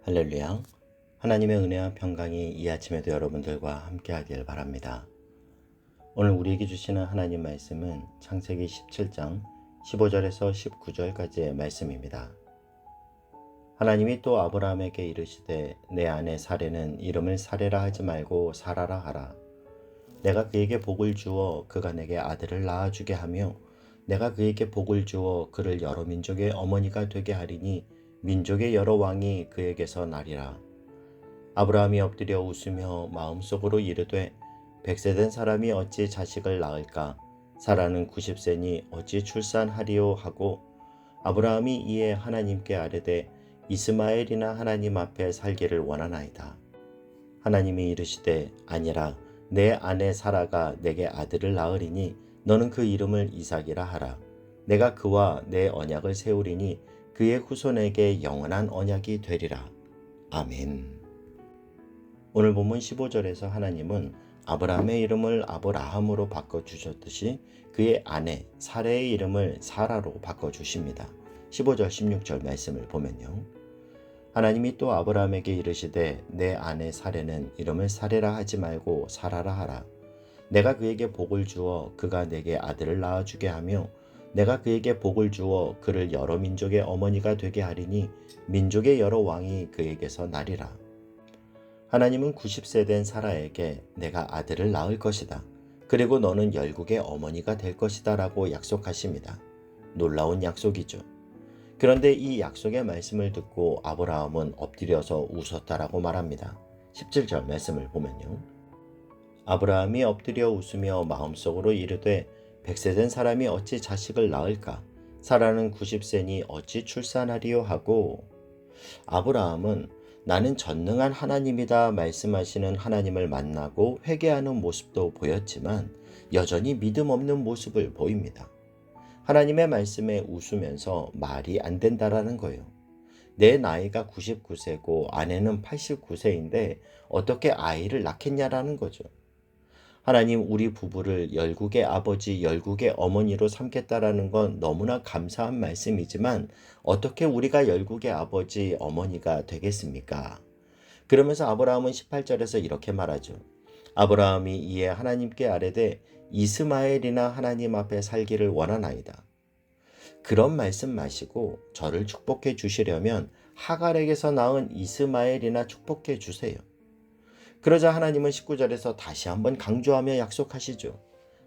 할렐루야. 하나님의 은혜와 평강이 이 아침에도 여러분들과 함께 하길 바랍니다. 오늘 우리에게 주시는 하나님 말씀은 창세기 17장 15절에서 19절까지의 말씀입니다. 하나님이 또 아브라함에게 이르시되 내 아내 사레는 이름을 사레라 하지 말고 사라라 하라. 내가 그에게 복을 주어 그가 내게 아들을 낳아주게 하며 내가 그에게 복을 주어 그를 여러 민족의 어머니가 되게 하리니 민족의 여러 왕이 그에게서 나리라. 아브라함이 엎드려 웃으며 마음속으로 이르되 100세 된 사람이 어찌 자식을 낳을까? 사라는 90세니 어찌 출산하리요 하고 아브라함이 이에 하나님께 아뢰되 이스마엘이나 하나님 앞에 살기를 원하나이다. 하나님이 이르시되 아니라 내 아내 사라가 내게 아들을 낳으리니 너는 그 이름을 이삭이라 하라. 내가 그와 내 언약을 세우리니 그의 후손에게 영원한 언약이 되리라. 아멘. 오늘 본문 15절에서 하나님은 아브라함의 이름을 아브라함으로 바꿔주셨듯이 그의 아내 사레의 이름을 사라로 바꿔주십니다. 15절 16절 말씀을 보면요. 하나님이 또 아브라함에게 이르시되 내 아내 사레는 이름을 사레라 하지 말고 사라라 하라. 내가 그에게 복을 주어 그가 내게 아들을 낳아주게 하며 내가 그에게 복을 주어 그를 여러 민족의 어머니가 되게 하리니 민족의 여러 왕이 그에게서 나리라. 하나님은 90세 된 사라에게 내가 아들을 낳을 것이다. 그리고 너는 열국의 어머니가 될 것이다 라고 약속하십니다. 놀라운 약속이죠. 그런데 이 약속의 말씀을 듣고 아브라함은 엎드려서 웃었다라고 말합니다. 17절 말씀을 보면요. 아브라함이 엎드려 웃으며 마음속으로 이르되 100세 된 사람이 어찌 자식을 낳을까? 사라는 90세니 어찌 출산하리요 하고 아브라함은 나는 전능한 하나님이다 말씀하시는 하나님을 만나고 회개하는 모습도 보였지만 여전히 믿음 없는 모습을 보입니다. 하나님의 말씀에 웃으면서 말이 안 된다라는 거예요. 내 나이가 99세고 아내는 89세인데 어떻게 아이를 낳겠냐라는 거죠. 하나님 우리 부부를 열국의 아버지, 열국의 어머니로 삼겠다라는 건 너무나 감사한 말씀이지만 어떻게 우리가 열국의 아버지, 어머니가 되겠습니까? 그러면서 아브라함은 18절에서 이렇게 말하죠. 아브라함이 이에 하나님께 아뢰되 이스마엘이나 하나님 앞에 살기를 원하나이다. 그런 말씀 마시고 저를 축복해 주시려면 하갈에게서 낳은 이스마엘이나 축복해 주세요. 그러자 하나님은 19절에서 다시 한번 강조하며 약속하시죠.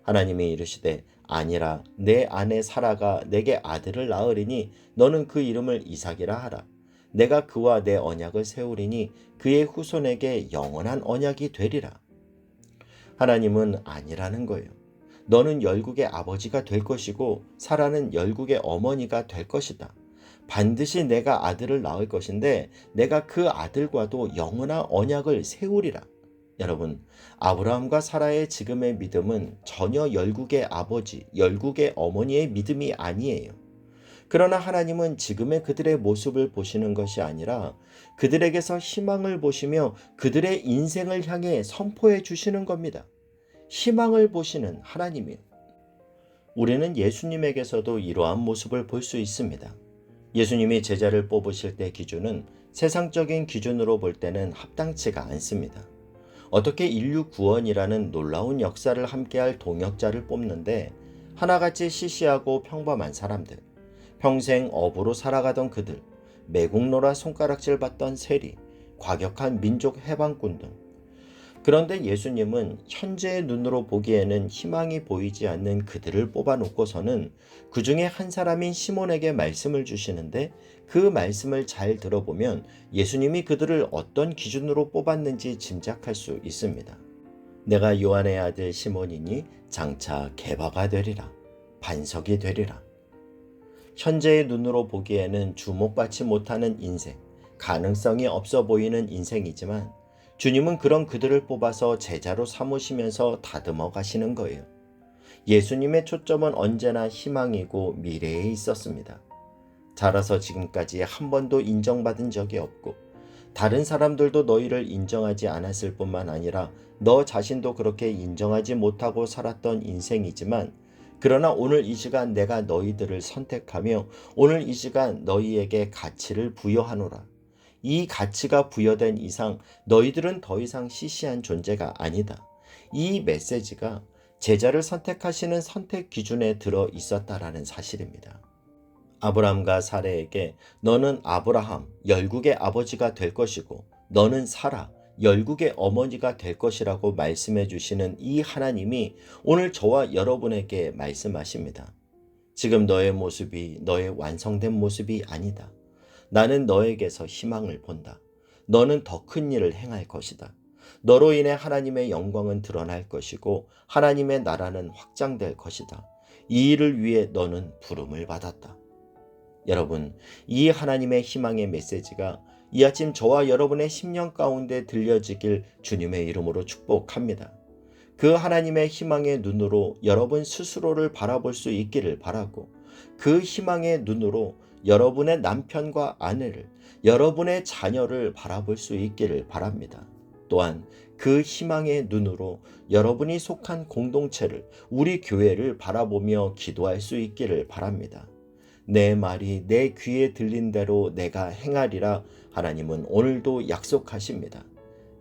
하나님이 이르시되 아니라 내 아내 사라가 내게 아들을 낳으리니 너는 그 이름을 이삭이라 하라. 내가 그와 내 언약을 세우리니 그의 후손에게 영원한 언약이 되리라. 하나님은 아니라는 거예요. 너는 열국의 아버지가 될 것이고 사라는 열국의 어머니가 될 것이다. 반드시 내가 아들을 낳을 것인데 내가 그 아들과도 영원한 언약을 세우리라. 여러분, 아브라함과 사라의 지금의 믿음은 전혀 열국의 아버지, 열국의 어머니의 믿음이 아니에요. 그러나 하나님은 지금의 그들의 모습을 보시는 것이 아니라 그들에게서 희망을 보시며 그들의 인생을 향해 선포해 주시는 겁니다. 희망을 보시는 하나님이요. 우리는 예수님에게서도 이러한 모습을 볼 수 있습니다. 예수님이 제자를 뽑으실 때 기준은 세상적인 기준으로 볼 때는 합당치가 않습니다. 어떻게 인류 구원이라는 놀라운 역사를 함께할 동역자를 뽑는데 하나같이 시시하고 평범한 사람들, 평생 어부로 살아가던 그들, 매국노라 손가락질 받던 세리, 과격한 민족 해방군 등. 그런데 예수님은 현재의 눈으로 보기에는 희망이 보이지 않는 그들을 뽑아놓고서는 그 중에 한 사람인 시몬에게 말씀을 주시는데 그 말씀을 잘 들어보면 예수님이 그들을 어떤 기준으로 뽑았는지 짐작할 수 있습니다. 내가 요한의 아들 시몬이니 장차 개바가 되리라. 반석이 되리라. 현재의 눈으로 보기에는 주목받지 못하는 인생, 가능성이 없어 보이는 인생이지만 주님은 그런 그들을 뽑아서 제자로 삼으시면서 다듬어 가시는 거예요. 예수님의 초점은 언제나 희망이고 미래에 있었습니다. 자라서 지금까지 한 번도 인정받은 적이 없고 다른 사람들도 너희를 인정하지 않았을 뿐만 아니라 너 자신도 그렇게 인정하지 못하고 살았던 인생이지만 그러나 오늘 이 시간 내가 너희들을 선택하며 오늘 이 시간 너희에게 가치를 부여하노라. 이 가치가 부여된 이상 너희들은 더 이상 시시한 존재가 아니다. 이 메시지가 제자를 선택하시는 선택 기준에 들어 있었다라는 사실입니다. 아브라함과 사레에게 너는 아브라함, 열국의 아버지가 될 것이고 너는 사라, 열국의 어머니가 될 것이라고 말씀해 주시는 이 하나님이 오늘 저와 여러분에게 말씀하십니다. 지금 너의 모습이 너의 완성된 모습이 아니다. 나는 너에게서 희망을 본다. 너는 더 큰 일을 행할 것이다. 너로 인해 하나님의 영광은 드러날 것이고 하나님의 나라는 확장될 것이다. 이 일을 위해 너는 부름을 받았다. 여러분, 이 하나님의 희망의 메시지가 이 아침 저와 여러분의 심령 가운데 들려지길 주님의 이름으로 축복합니다. 그 하나님의 희망의 눈으로 여러분 스스로를 바라볼 수 있기를 바라고 그 희망의 눈으로 여러분의 남편과 아내를, 여러분의 자녀를 바라볼 수 있기를 바랍니다. 또한 그 희망의 눈으로 여러분이 속한 공동체를, 우리 교회를 바라보며 기도할 수 있기를 바랍니다. 내 말이 내 귀에 들린 대로 내가 행하리라 하나님은 오늘도 약속하십니다.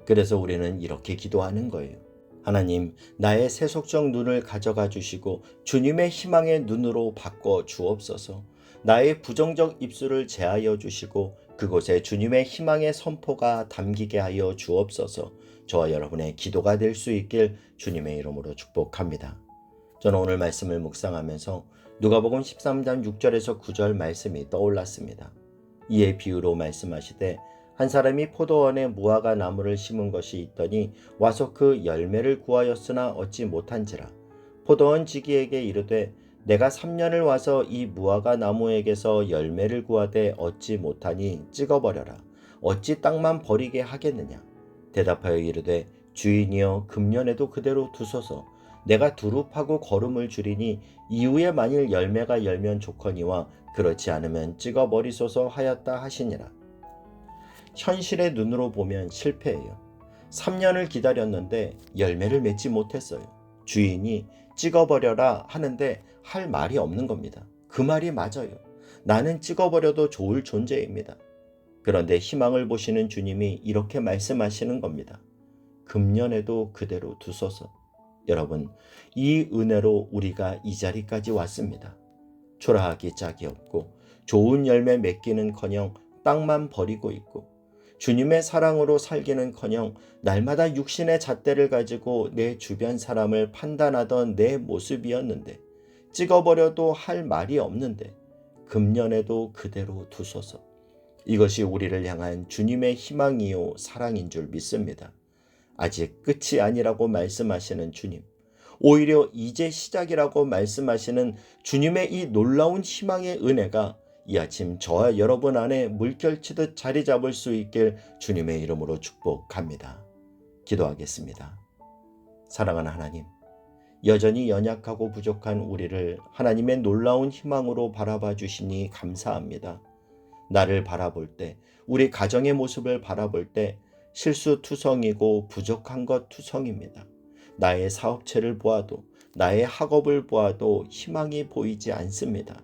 그래서 우리는 이렇게 기도하는 거예요. 하나님, 나의 세속적 눈을 가져가 주시고 주님의 희망의 눈으로 바꿔 주옵소서. 나의 부정적 입술을 제하여 주시고 그곳에 주님의 희망의 선포가 담기게 하여 주옵소서. 저와 여러분의 기도가 될 수 있길 주님의 이름으로 축복합니다. 저는 오늘 말씀을 묵상하면서 누가복음 13장 6절에서 9절 말씀이 떠올랐습니다. 이에 비유로 말씀하시되 한 사람이 포도원에 무화과 나무를 심은 것이 있더니 와서 그 열매를 구하였으나 얻지 못한지라. 포도원 지기에게 이르되 내가 3년을 와서 이 무화과 나무에게서 열매를 구하되 얻지 못하니 찍어버려라. 어찌 땅만 버리게 하겠느냐. 대답하여 이르되 주인이여 금년에도 그대로 두소서. 내가 두릅하고 거름을 줄이니 이후에 만일 열매가 열면 좋거니와 그렇지 않으면 찍어버리소서 하였다 하시니라. 현실의 눈으로 보면 실패해요. 3년을 기다렸는데 열매를 맺지 못했어요. 주인이 찍어버려라 하는데 할 말이 없는 겁니다. 그 말이 맞아요. 나는 찍어버려도 좋을 존재입니다. 그런데 희망을 보시는 주님이 이렇게 말씀하시는 겁니다. 금년에도 그대로 두소서. 여러분, 이 은혜로 우리가 이 자리까지 왔습니다. 초라하기 짝이 없고 좋은 열매 맺기는커녕 땅만 버리고 있고 주님의 사랑으로 살기는커녕 날마다 육신의 잣대를 가지고 내 주변 사람을 판단하던 내 모습이었는데 찍어버려도 할 말이 없는데 금년에도 그대로 두소서. 이것이 우리를 향한 주님의 희망이요 사랑인 줄 믿습니다. 아직 끝이 아니라고 말씀하시는 주님, 오히려 이제 시작이라고 말씀하시는 주님의 이 놀라운 희망의 은혜가 이 아침 저와 여러분 안에 물결치듯 자리 잡을 수 있길 주님의 이름으로 축복합니다. 기도하겠습니다. 사랑하는 하나님, 여전히 연약하고 부족한 우리를 하나님의 놀라운 희망으로 바라봐 주시니 감사합니다. 나를 바라볼 때, 우리 가정의 모습을 바라볼 때 실수투성이고 부족한 것 투성입니다. 나의 사업체를 보아도, 나의 학업을 보아도 희망이 보이지 않습니다.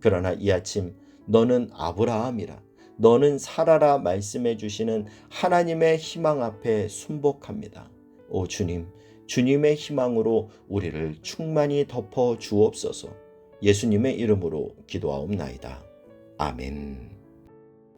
그러나 이 아침 너는 아브라함이라, 너는 사라라 말씀해 주시는 하나님의 희망 앞에 순복합니다. 오 주님, 주님의 희망으로 우리를 충만히 덮어 주옵소서. 예수님의 이름으로 기도하옵나이다. 아멘.